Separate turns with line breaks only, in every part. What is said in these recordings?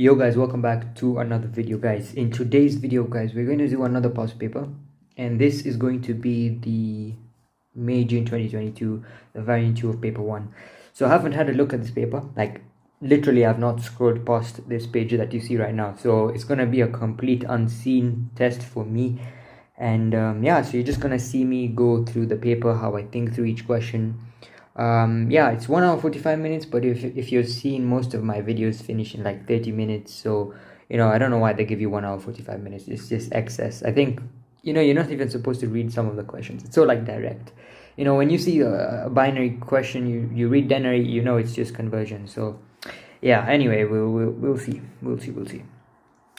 Yo guys, welcome back to another video. Guys, in today's video guys, we're going to do another past paper, and this is going to be the May June 2022, the variant 2 of paper 1. So I haven't had a look at this paper, like literally I've not scrolled past this page that you see right now, so it's going to be a complete unseen test for me. And yeah, so you're just going to see me go through the paper, how I think through each question. Yeah, it's 1 hour 45 minutes, but if you're seeing most of my videos finish in like 30 minutes, so I don't know why they give you 1 hour 45 minutes. It's just excess. I think you're not even supposed to read some of the questions. It's so like direct. When you see a binary question, you read binary, it's just conversion. So yeah, anyway, we'll see.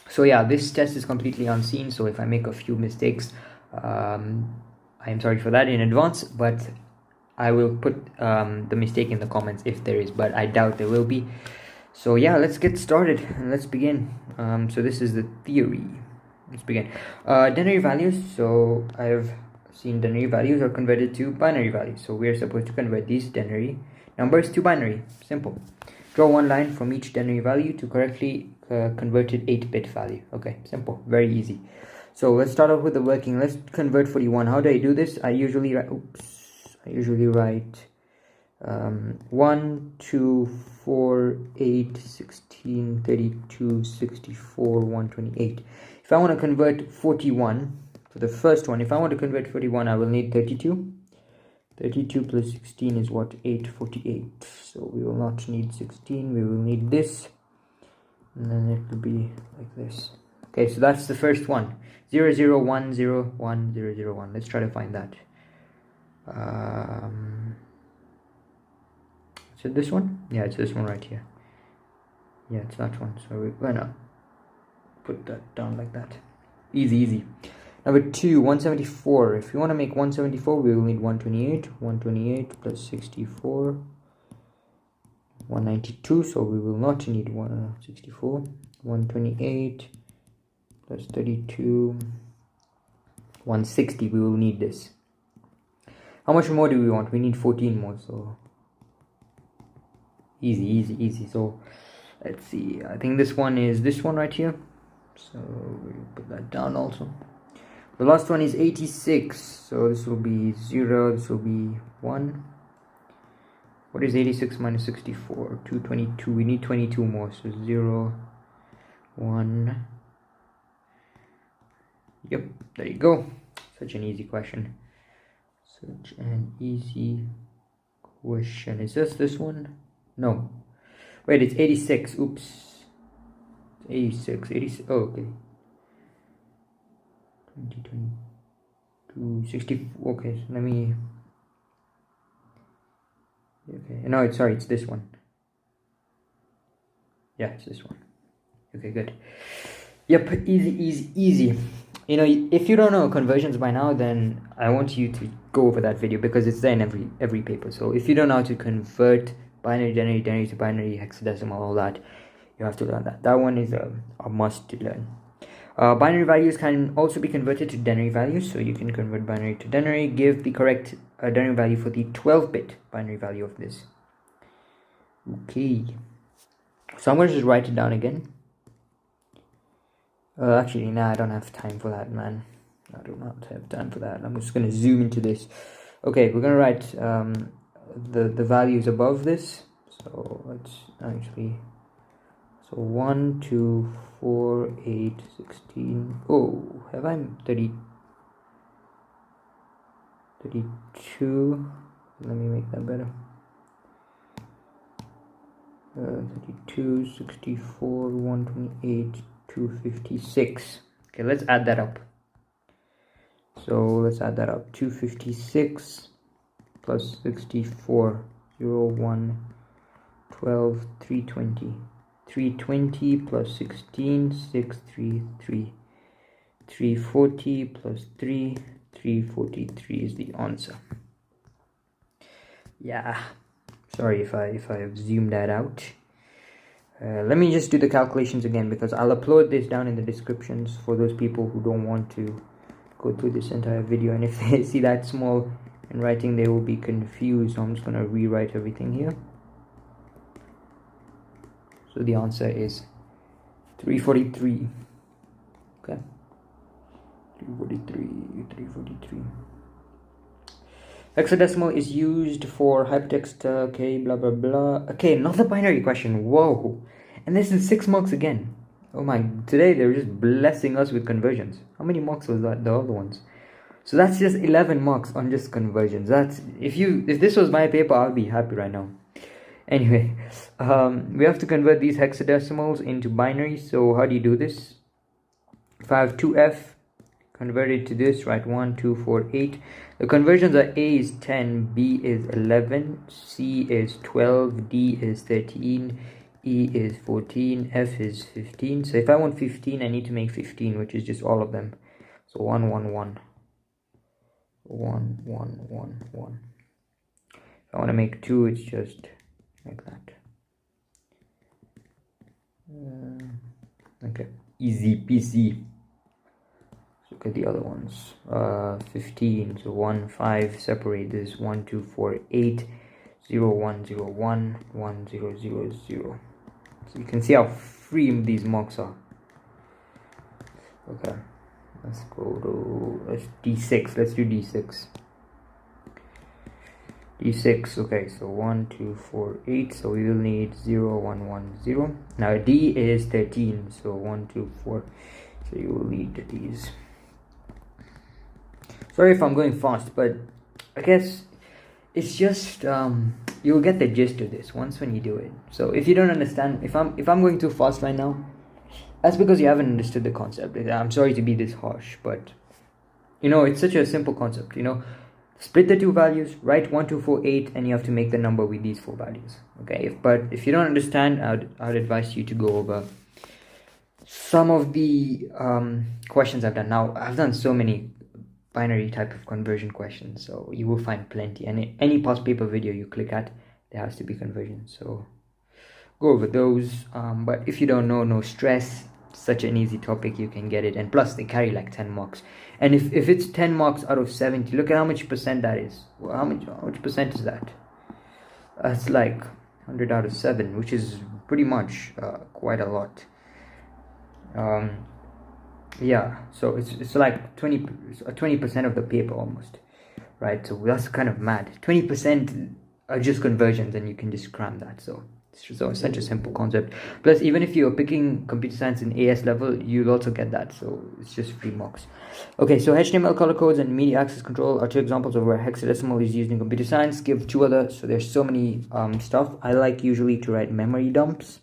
So yeah, this test is completely unseen, so if I make a few mistakes, I'm sorry for that in advance, but I will put the mistake in the comments if there is, but I doubt there will be. So yeah, let's get started and let's begin. So this is the theory. Let's begin. Denary values. So I have seen denary values are converted to binary values. So we are supposed to convert these denary numbers to binary. Simple. Draw one line from each denary value to correctly converted 8-bit value. Okay, simple, very easy. So let's start off with the working. Let's convert 41. How do I do this? I usually write 1, 2, 4, 8, 16, 32, 64, 128. If I want to convert 41, for the first one, if I want to convert 41, I will need 32. 32 plus 16 is what? 848. So we will not need 16, we will need this. And then it will be like this. Okay, so that's the first one. 0, 0, 1, 0, 1, 0, 0, 1. Let's try to find that. Is it this one? Yeah, it's this one right here. Yeah, it's that one. So we're gonna put that down like that. Easy. Number 2, 174. If you want to make 174, we will need 128. 128 plus 64, 192. So we will not need 164. 128 plus 32, 160. We will need this. How much more do we want? We need 14 more, so easy. So let's see, I think this one is this one right here, so we'll put that down also. The last one is 86, so this will be 0, this will be 1. What is 86 minus 64? 222. We need 22 more, so 0, 1. Yep, there you go. Such an easy question. Such an easy question. Is this one? No. Wait, it's 86. Oops. 86. Oh, okay. 20, 60. Okay, so let me. Okay, no, it's this one. Yeah, it's this one. Okay, good. Yep, easy. If you don't know conversions by now, then I want you to go over that video because it's there in every paper. So if you don't know how to convert binary, denary to binary, hexadecimal, all that, you have to learn that. That one is a must to learn. Binary values can also be converted to denary values. So you can convert binary to denary. Give the correct denary value for the 12-bit binary value of this. Okay. So I'm going to just write it down again. Actually, I don't have time for that, man. I do not have time for that. I'm just going to zoom into this. Okay, we're going to write the values above this. So let's actually... So 1, 2, 4, 8, 16... Oh, have I 32? Let me make that better. 32, 64, 128... 256. Okay, let's add that up. So let's add that up. 256 plus 64, 0, 1, 12, 320. 320 plus 16, 6, 3, 3. 340 plus 3, 343 is the answer. Yeah, sorry if I have zoomed that out. Let me just do the calculations again because I'll upload this down in the descriptions for those people who don't want to go through this entire video, and if they see that small in writing they will be confused. So I'm just going to rewrite everything here. So the answer is 343. Okay. 343. Hexadecimal is used for hypertext. Okay, blah blah blah. Okay, another binary question. Whoa. And this is 6 marks again. Oh my, today they're just blessing us with conversions. How many marks was that, the other ones? So that's just 11 marks on just conversions. That's, if this was my paper, I'll be happy right now. Anyway, we have to convert these hexadecimals into binaries. So how do you do this? If I have 2f, convert it to this, right? 1, 2, 4, 8. The conversions are A is 10, B is 11, C is 12, D is 13, E is 14, F is 15. So if I want 15, I need to make 15, which is just all of them. So 1, 1, 1. 1, 1, 1, 1. If I want to make 2, it's just like that. Okay, easy peasy. Look at the other ones. 15. So 1, 5. Separate this. 1, 2, 4, 8. 0, 1, 0, 1. 1, 0, 0, 0. So you can see how free these marks are. Okay. Let's go to D6. Let's do D6. D6. Okay. So 1, 2, 4, 8. So we will need 0, 1, 1, 0. Now D is 13. So 1, 2, 4. So you will need these. Sorry if I'm going fast, but I guess it's just you'll get the gist of this once when you do it. So if you don't understand, if I'm going too fast right now, that's because you haven't understood the concept. I'm sorry to be this harsh, but you know, it's such a simple concept. You know, split the two values, write 1, 2, 4, 8, and you have to make the number with these 4 values. Okay, but if you don't understand, I'd advise you to go over some of the questions I've done. Now I've done so many binary type of conversion questions, so you will find plenty, and any past paper video you click at, there has to be conversion, so go over those. But if you don't know, no stress, such an easy topic, you can get it, and plus they carry like 10 marks, and if it's 10 marks out of 70, look at how much percent that is. Well, how much percent is that? That's like 100 out of 7, which is pretty much quite a lot. Yeah, so it's like 20% of the paper almost, right? So that's kind of mad. 20% are just conversions, and you can just cram that. So it's just such a simple concept. Plus, even if you're picking computer science in AS level, you'll also get that. So it's just free marks. Okay, so HTML color codes and media access control are 2 examples of where hexadecimal is used in computer science. Give 2 others. So there's so many stuff. I like usually to write memory dumps,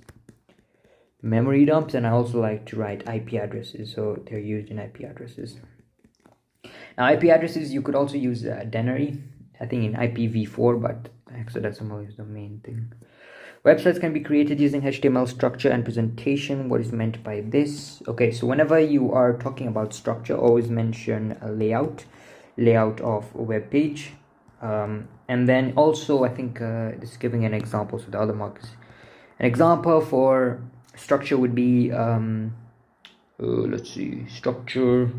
and I also like to write IP addresses, so they're used in IP addresses. Now IP addresses, you could also use denary, I think in IPv4, but hexadecimal is the main thing. Websites can be created using HTML structure and presentation. What is meant by this? Okay, so whenever you are talking about structure, always mention a layout of a web page, and then also I think this is giving an example, so the other mark is an example for structure would be let's see, structure,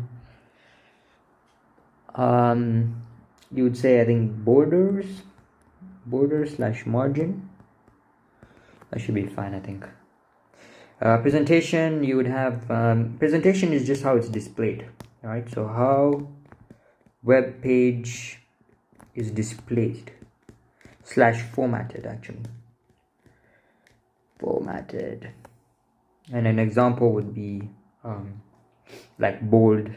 you would say, I think, borders / margin. That should be fine, I think. Presentation, you would have presentation is just how it's displayed. All right, so how web page is displayed / formatted, actually formatted. And an example would be like bold,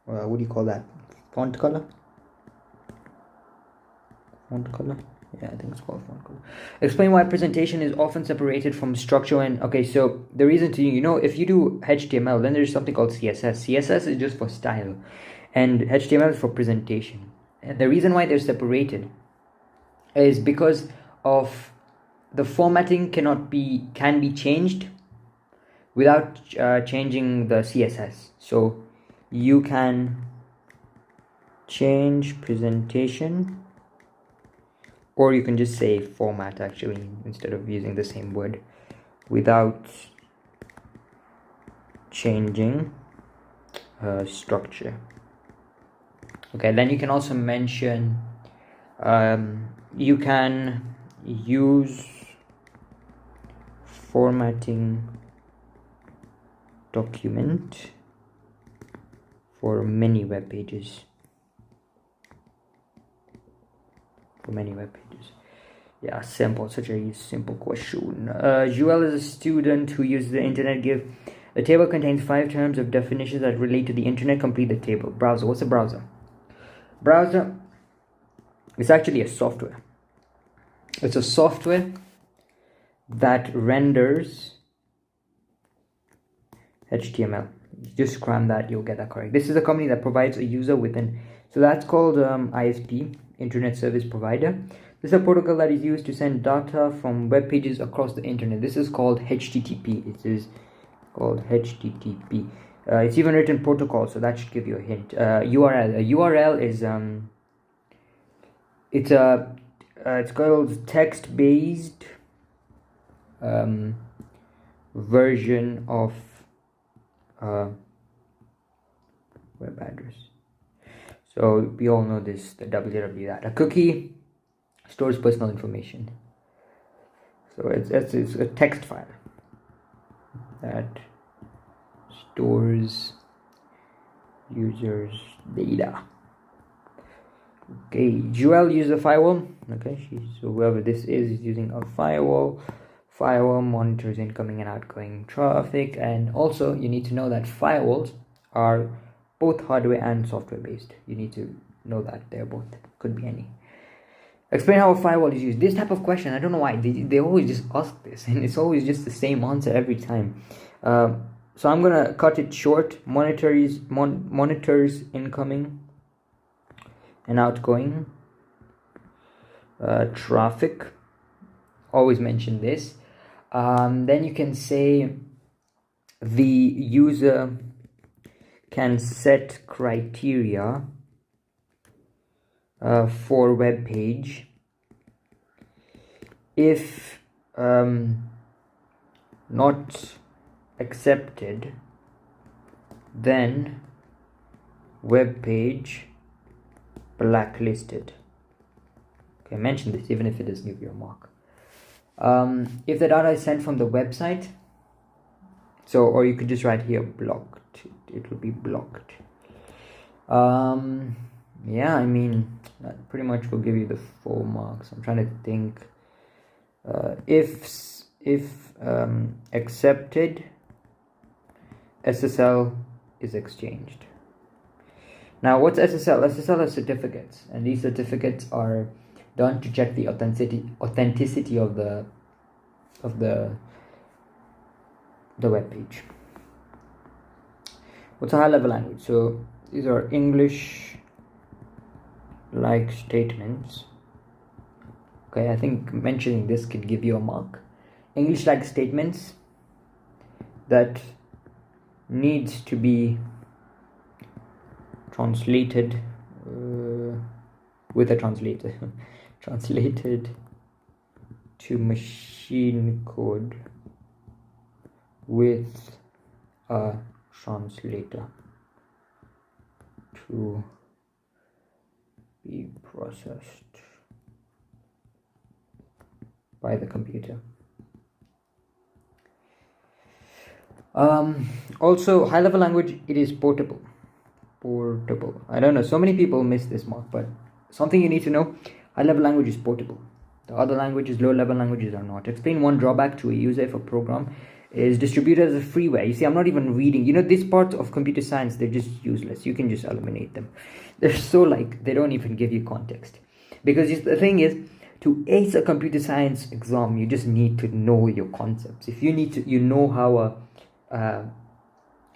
what do you call that, font color, yeah, I think it's called font color. Explain why presentation is often separated from structure. And okay, so the reason to, you know, if you do HTML, then there's something called CSS is just for style, and HTML is for presentation. And the reason why they're separated is because of the formatting can be changed without changing the CSS. So you can change presentation, or you can just say format, actually, instead of using the same word, without changing structure. Okay, then you can also mention you can use formatting document for many web pages. Yeah, simple. Such a simple question. Joel is a student who uses the internet. Give the table contains 5 terms of definitions that relate to the internet. Complete the table. Browser. What's a browser? Browser is actually a software. It's a software that renders HTML. Just cram that, you'll get that correct. This is a company that provides a user with so that's called ISP, Internet Service Provider. This is a protocol that is used to send data from web pages across the internet. This is called HTTP. It is called HTTP. It's even written protocol, so that should give you a hint. URL. A URL is it's called text-based version of web address. So we all know this, the www that. A cookie stores personal information. So it's a text file that stores users' data. Okay, Joel uses a firewall. Okay, so whoever this is using a firewall. Firewall monitors incoming and outgoing traffic, and also you need to know that firewalls are both hardware and software based. You need to know that they're both. Could be any. Explain how a firewall is used. This type of question, I don't know why they always just ask this, and it's always just the same answer every time. So I'm gonna cut it short. Monitors incoming and outgoing traffic. Always mention this. Then you can say the user can set criteria for web page. If not accepted, then web page blacklisted. Okay, mention this even if it doesn't give you a mark. If the data is sent from the website, or you could just write here blocked, it will be blocked. Yeah, I mean that pretty much will give you the full marks. I'm trying to think. If accepted, SSL is exchanged. Now, what's SSL? SSL is certificates, and these certificates are done to check the authenticity of the web page. What's a high-level language? So these are English-like statements. Okay, I think mentioning this could give you a mark. English-like statements that needs to be translated with a translator. Translated to machine code with a translator to be processed by the computer. Also, high-level language, it is portable. I don't know, so many people miss this mark, but something you need to know: high-level language is portable. The other languages, low-level languages, are not. Explain one drawback to a user if a program is distributed as a freeware. You see, I'm not even reading. These parts of computer science, they're just useless. You can just eliminate them. They're so they don't even give you context. Because the thing is, to ace a computer science exam, you just need to know your concepts. If you know how a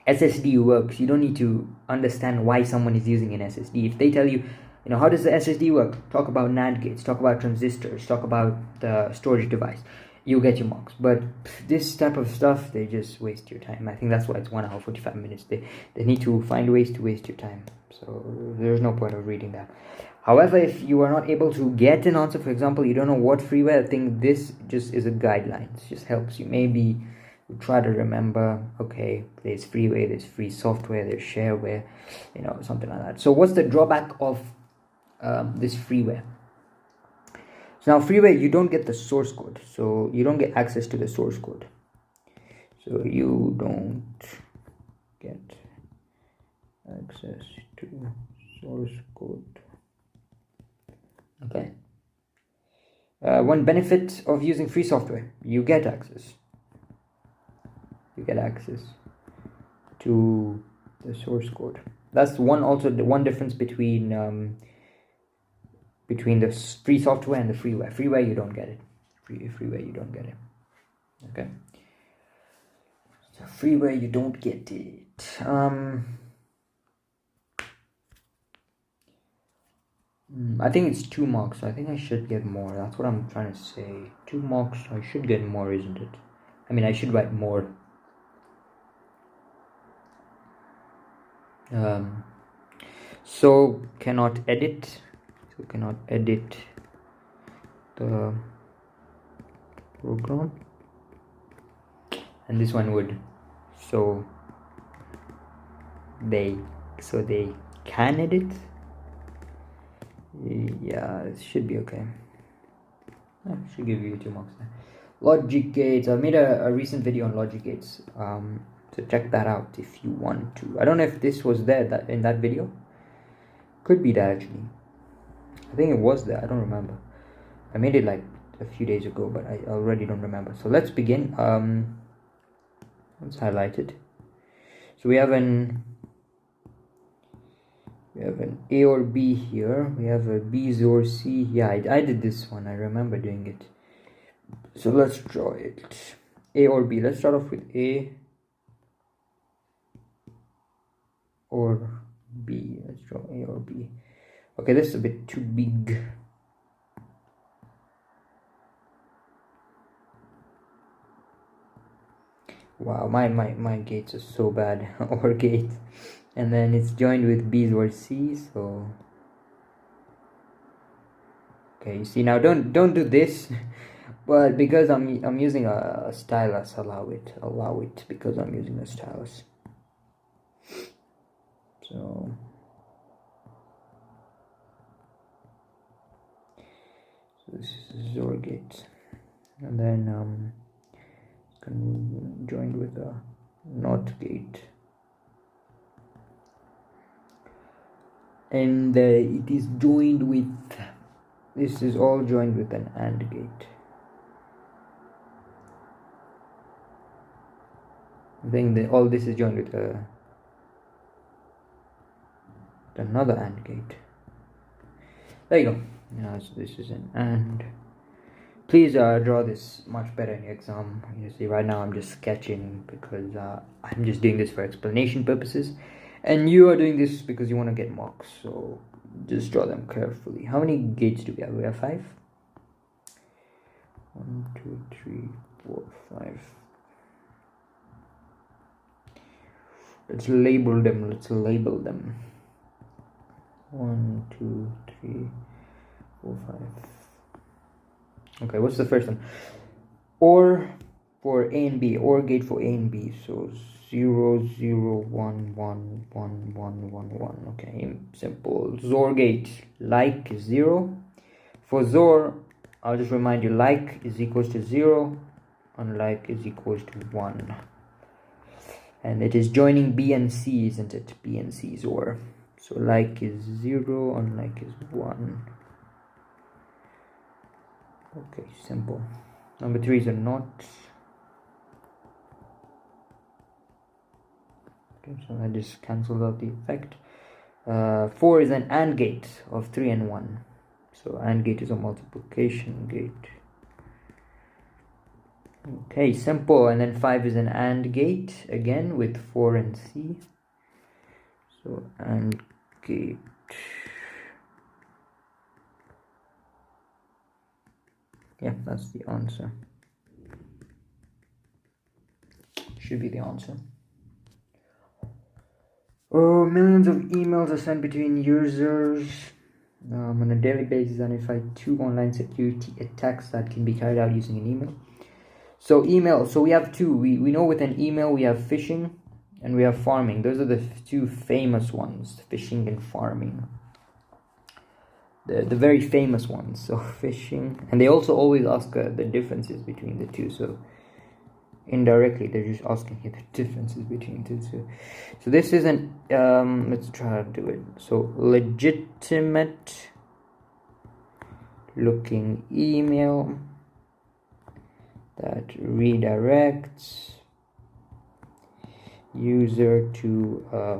SSD works, you don't need to understand why someone is using an SSD. If they tell you, how does the SSD work? Talk about NAND gates, talk about transistors, talk about the storage device. You get your marks. But this type of stuff, they just waste your time. I think that's why it's 1 hour 45 minutes. They need to find ways to waste your time. So there's no point of reading that. However, if you are not able to get an answer, for example, you don't know what freeware, I think this just is a guideline. It just helps you. Maybe you try to remember, okay, there's freeware, there's free software, there's shareware, something like that. So what's the drawback of this freeware? So now freeware, you don't get the source code, so you don't get access to the source code. So you don't access to source code. Okay. One benefit of using free software, you get access. You get access to the source code. That's one difference between the free software and the freeware. Freeware you don't get it. Freeware you don't get it. Okay. So freeware you don't get it. I think it's 2 marks, so I think I should get more. That's what I'm trying to say. 2 marks, I should get more, isn't it? I mean, I should write more. So cannot edit. So cannot edit the program. And this one would. So they can edit. Yeah, it should be okay. I should give you 2 marks there. Logic gates. I made a recent video on logic gates. So check that out if you want to. I don't know if this was there in that video. Could be that actually. I think it was there. I don't remember. I made it like a few days ago, but I already don't remember. So let's begin. Let's highlight it. So we have an A or B here. We have a B or C. Yeah, I did this one. I remember doing it. So let's draw it. A or B. Let's start off with A or B. Let's draw A or B. Okay, this is a bit too big. Wow, my gates are so bad. Or gates. And then it's joined with B's or C, so okay, you see now don't do this. But because I'm using a stylus, allow it because I'm using a stylus. So this is XOR gate, and then joined with a NOT gate, and it is joined with, this is all joined with an AND gate. I think all this is joined with another AND gate. There you go. Now so this is an AND. Please draw this much better in your exam. You see, right now I'm just sketching because I'm just doing this for explanation purposes, and you are doing this because you want to get marks. So just draw them carefully. How many gates do we have? We have 5. 1, 2, 3, 4, 5. Let's label them. 1, 2, 3, 4, 5. Okay, what's the first one? OR for A and B. OR gate for A and B. So 0, 0, 1, 1, 1, 1, 1, 1. Okay, simple. XOR gate. Like is 0. For XOR, I'll just remind you, like is equals to 0. Unlike is equals to 1. And it is joining B and C, isn't it? B and C XOR. So like is 0, unlike is 1. Okay, simple. Number 3 is a NOT. Okay, so I just cancelled out the effect. 4 is an AND gate of 3 and 1. So AND gate is a multiplication gate. Okay, simple. And then 5 is an AND gate again with 4 and C. So AND gate. Yeah, that's the answer. Should be the answer. Oh, millions of emails are sent between users on a daily basis, identify 2 online security attacks that can be carried out using an email. So email, so we have 2. We know with an email we have phishing and we have farming. Those are the 2 famous ones, phishing and farming. The very famous ones. So phishing, and they also always ask the differences between the 2. So indirectly they're just asking you the differences between the two. So this is an let's try to do it. So legitimate looking email that redirects user to a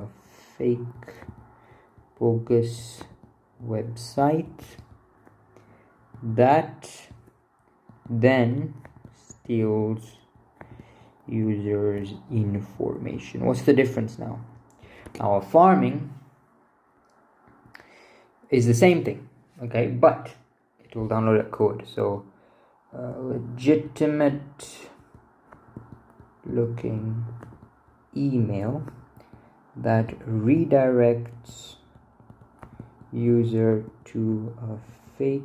fake bogus website that then steals users' information. What's the difference now? Our farming is the same thing, okay, but it will download a code. So legitimate looking email that redirects user to a fake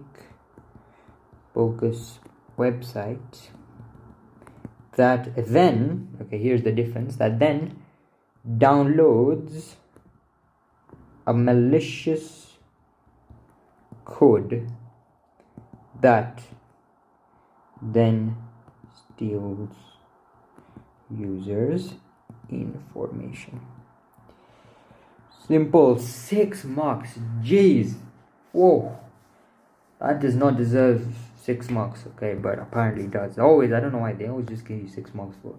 bogus website that then, okay, here's the difference, that then downloads a malicious code that then steals users' information. Simple. 6 marks. Jeez. Whoa. That does not deserve 6 marks, okay, but apparently it does. Always, I don't know why they always just give you 6 marks for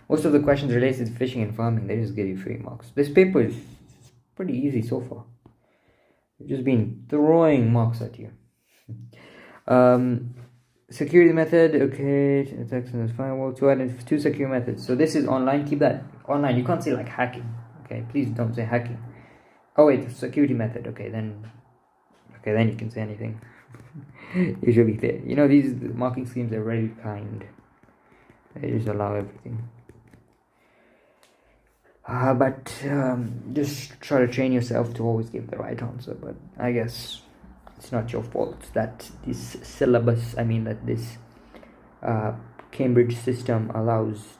most of the questions related to fishing and farming. They just give you 3 marks. This paper is pretty easy so far. They've just been throwing marks at you. Security method, okay, text and firewall, 2 secure methods. So this is online. Keep that online. You can't say like hacking, okay? Please don't say hacking. Oh wait, security method. Okay, then you can say anything. Usually, you know, these marking schemes are very kind. They just allow everything. But just try to train yourself to always give the right answer. But I guess it's not your fault that this syllabus, that this Cambridge system allows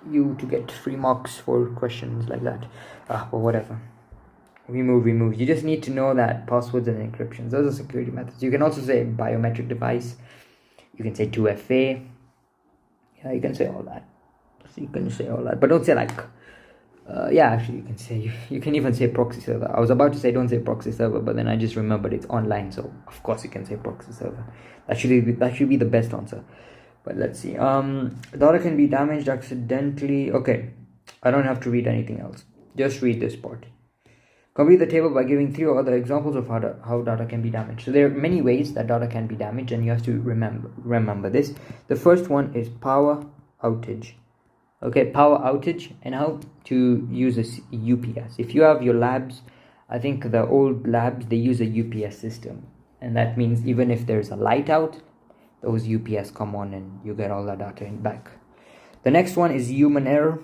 you to get 3 marks for questions like that. But whatever. We move. You just need to know that passwords and encryptions, those are security methods. You can also say biometric device. You can say 2FA. Yeah, you can say all that. But don't say like actually you can even say proxy server. I was about to say don't say proxy server, but then I just remembered it's online, so of course you can say proxy server. That should be the best answer. But let's see. Data can be damaged accidentally. Okay, I don't have to read anything else. Just read this part. Complete the table by giving 3 or other examples of how data can be damaged. So there are many ways that data can be damaged, and you have to remember this. The first one is power outage. Okay, power outage, and how to use a UPS. If you have your labs, I think the old labs, they use a UPS system, and that means even if there's a light out, those UPS come on and you get all the data back. The next one is human error.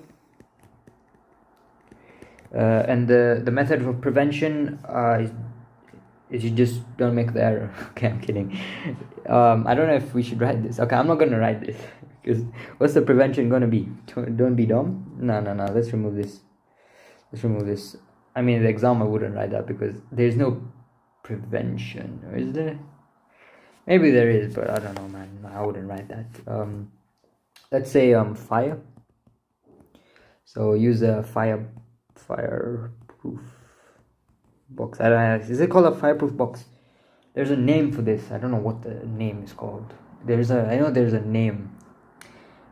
And the method of prevention is you just don't make the error. Okay, I'm kidding. I don't know if we should write this. Okay, I'm not going to write this. Because what's the prevention going to be? Don't be dumb? No. Let's remove this. The exam I wouldn't write that because there's no prevention. Or is there? Maybe there is, but I don't know, man. I wouldn't write that. Let's say fire. So use a fireproof box. I don't know. Is it called a fireproof box? There's a name for this. I don't know what the name is called. I know there's a name.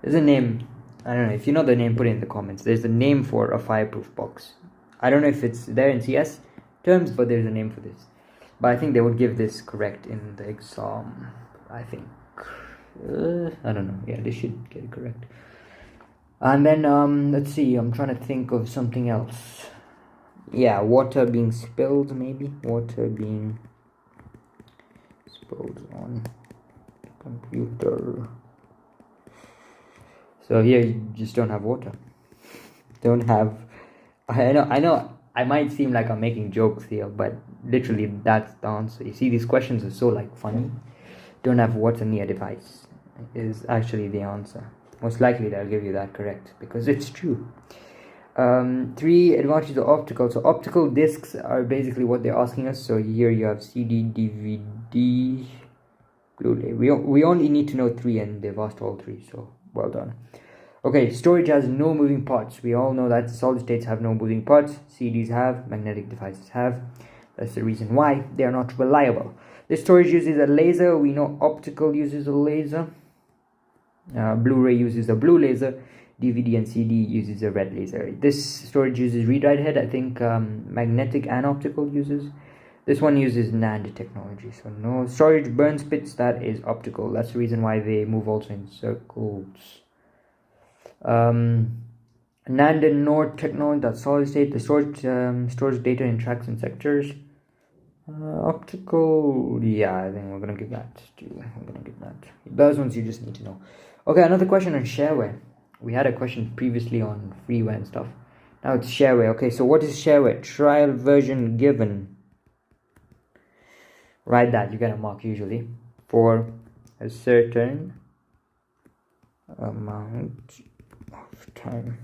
There's a name. I don't know. If you know the name, put it in the comments. There's a name for a fireproof box. I don't know if it's there in CS terms, but there's a name for this. But I think they would give this correct in the exam. I think. I don't know. Yeah, they should get it correct. And then, let's see. I'm trying to think of something else. Yeah, water being spilled, maybe. Water being spilled on computer. So here you just don't have water. I know I might seem like I'm making jokes here, but literally that's the answer. You see, these questions are so funny. Don't have water near device is actually the answer. Most likely they'll give you that correct because it's true. 3 advantages of optical. So optical discs are basically what they're asking us. So here you have CD, DVD, Blu-ray. We only need to know 3, and they've asked all 3. So well done. Okay, storage has no moving parts. We all know that solid states have no moving parts. CDs have, magnetic devices have. That's the reason why they are not reliable. The storage uses a laser. We know optical uses a laser. Blu-ray uses a blue laser. DVD and CD uses a red laser. This storage uses read-write head. I think magnetic and optical uses. This one uses NAND technology. So no storage burns bits. That is optical. That's the reason why they move also in circles. NAND and NOR technology. That's solid state. The storage stores data in tracks and sectors. Optical. Yeah, I think we're gonna give that. Those ones you just need to know. Okay, another question on shareware. We had a question previously on freeware and stuff. Now it's shareware. Okay, so what is shareware? Trial version given. Write that. You get a mark usually for a certain amount of time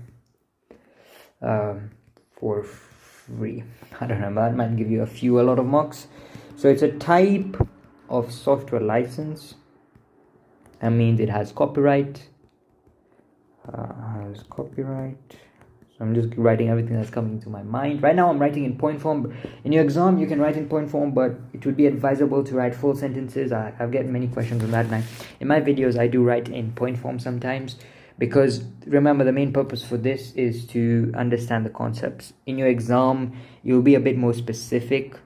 for free. I don't know, that might give you a lot of marks. So it's a type of software license. That means it has copyright. So I'm just writing everything that's coming to my mind. Right now I'm writing in point form. In your exam you can write in point form, but it would be advisable to write full sentences. I've get many questions on that. Now in my videos I do write in point form sometimes, because remember the main purpose for this is to understand the concepts. In your exam you'll be a bit more specific,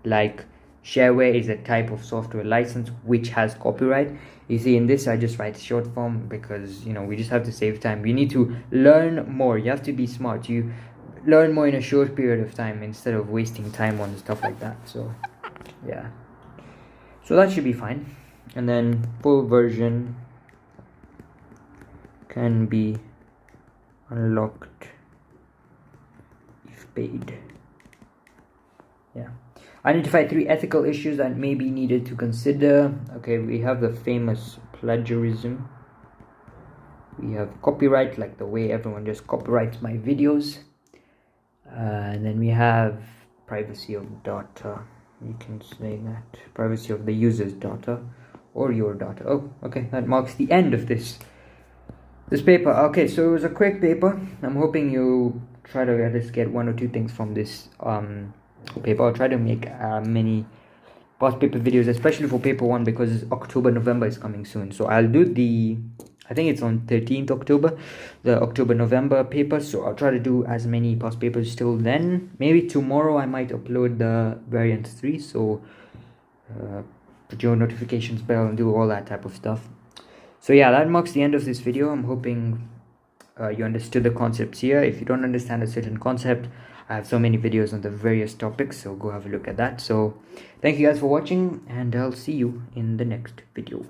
like shareware is a type of software license which has copyright. You see, in this I just write short form because we just have to save time. We need to learn more. You have to be smart. You learn more in a short period of time instead of wasting time on stuff like that. So yeah, so that should be fine. And then full version can be unlocked if paid. Yeah. Identify 3 ethical issues that may be needed to consider. Okay, we have the famous plagiarism. We have copyright, like the way everyone just copyrights my videos. And then we have privacy of data. You can say that. Privacy of the user's data or your data. Oh, okay, that marks the end of this paper. Okay, so it was a quick paper. I'm hoping you try to at least get 1 or 2 things from this paper. I'll try to make many past paper videos, especially for paper 1, because November is coming soon. So I'll do I think it's on 13th October, the November paper. So I'll try to do as many past papers till then. Maybe tomorrow I might upload the variant 3. So put your notifications bell and do all that type of stuff. So yeah, that marks the end of this video. I'm hoping you understood the concepts here. If you don't understand a certain concept, I have so many videos on the various topics, so go have a look at that. So thank you guys for watching, and I'll see you in the next video.